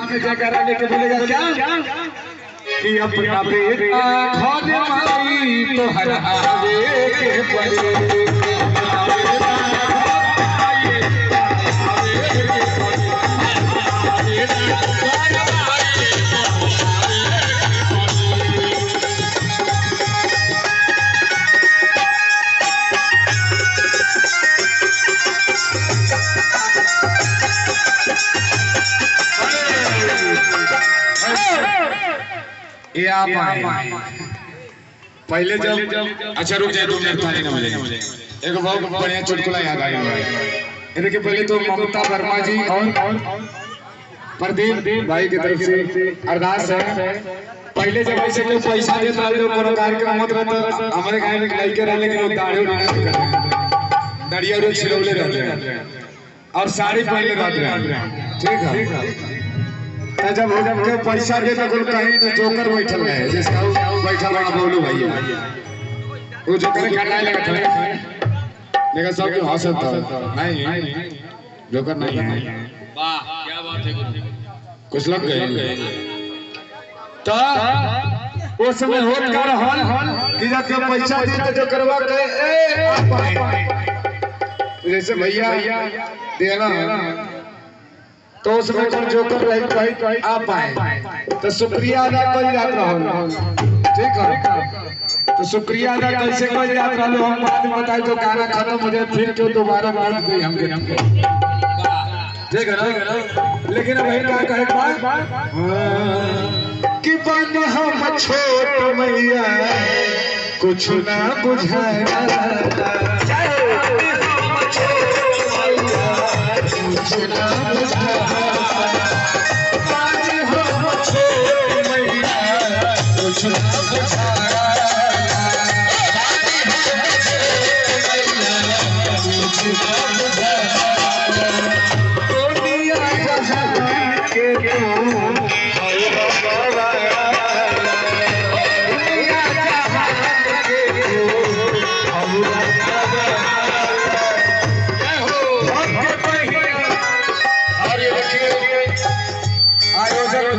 में जगह लेके बोलेगा क्या कि अपना बेटा खाने वाली तो हर आवे के पड़े। ये आप पहले जब अच्छा रुक जाए 2 मिनट थाने ना मुझे एक बहुत बढ़िया चुटकुला याद आया है। देखिए पहले तो ममता वर्मा जी और प्रदीप भाई की तरफ से अरदास है। पहले जब ऐसे कोई पैसा देता है कोनो कार्यक्रम होता रहता हमारे गांव में लड़के रहे लेकिन वो दाढ़ी उड़ाने दाढ़िया रोज छिलौले रहते हैं और साड़ी पहले रहते हैं। ठीक है जब के पैसा दे तो कहीं तो जोकर बैठल है जिसका बैठल है बोलू भैया वो जोकर खड़ाए लगा था देखा सब क्यों हंसता नहीं जोकर नहीं है। वाह क्या बात है कुछ लग गए तो उस समय हो कर हल कि जब के पैसा दे तो करवा के जैसे भैया देना तो उसमें कौन जोकर रही आप आए तो शुक्रिया अदा कर जात रहो। ठीक है तो शुक्रिया अदा कैसे कर जात रहो हम बाद में बताए तो गाना खत्म हो जाए फिर क्यों दोबारा बात गई हमके ठीक है ना। लेकिन वही क्या कहे कि बन हम छोट मैया कुछ ना बुझाया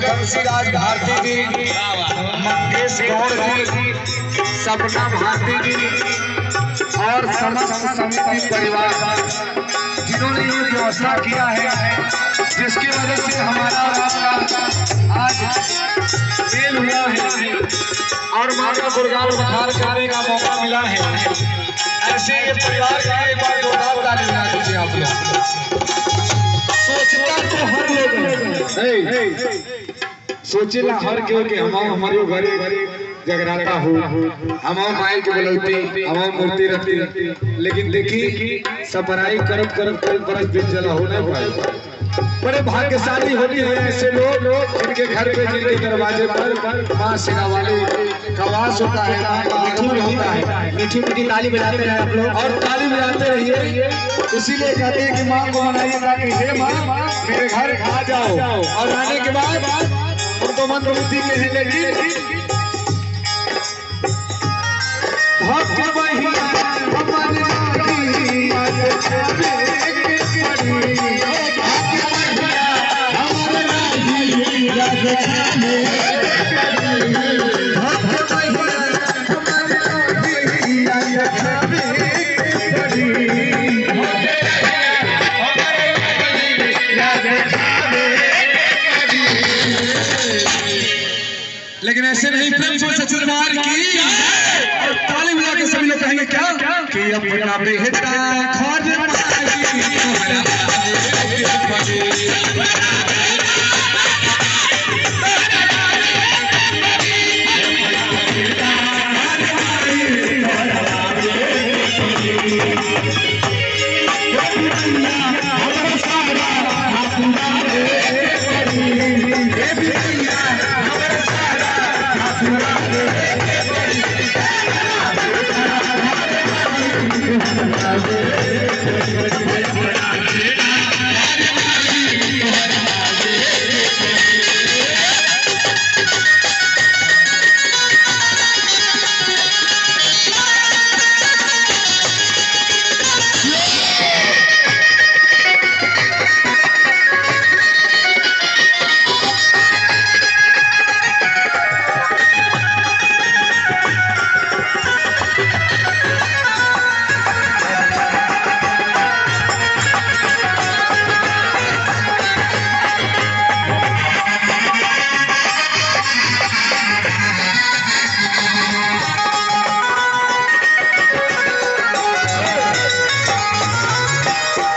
तुलसीराज भारती जी, मंगेश गौड़ जी, सपना भारती जी और समस्त समिति परिवार जिन्होंने ये व्यवस्था किया है जिसकी वजह से हमारा आपका आज मेल हुआ है और मां का गुणगान उद्धार करने का मौका मिला है। ऐसे ये परिवार का एक बार जोरदार ताली बजा दीजिए आप लोग। सोचता तो हर लोग सोचेला हर के हम हमारे घरे जगराता हो हम माई के बोलती हम मूर्ति रखती लेकिन देखी सपराई करत करत कल बरस दिन जला हो ना भाई। बड़े भाग्यशाली होती है ऐसे लोग जिनके घर पे जिनके दरवाजे पर मां सेना वाले का वास होता है होता है। मीठी मीठी ताली बजाते हैं आप लोग और ताली बजाते रहिए। इसीलिए कहते हैं कि मां को मनाइए ताकि हे मां मेरे घर आ जाओ और आने के बाद तो मंत्र बुद्धि के हैं लेकिन भक्त वही लेकिन ऐसे नहीं प्रेम से सच दरबार की और ताली बजा के सभी लोग कहेंगे क्या कि अपना बेटा खाने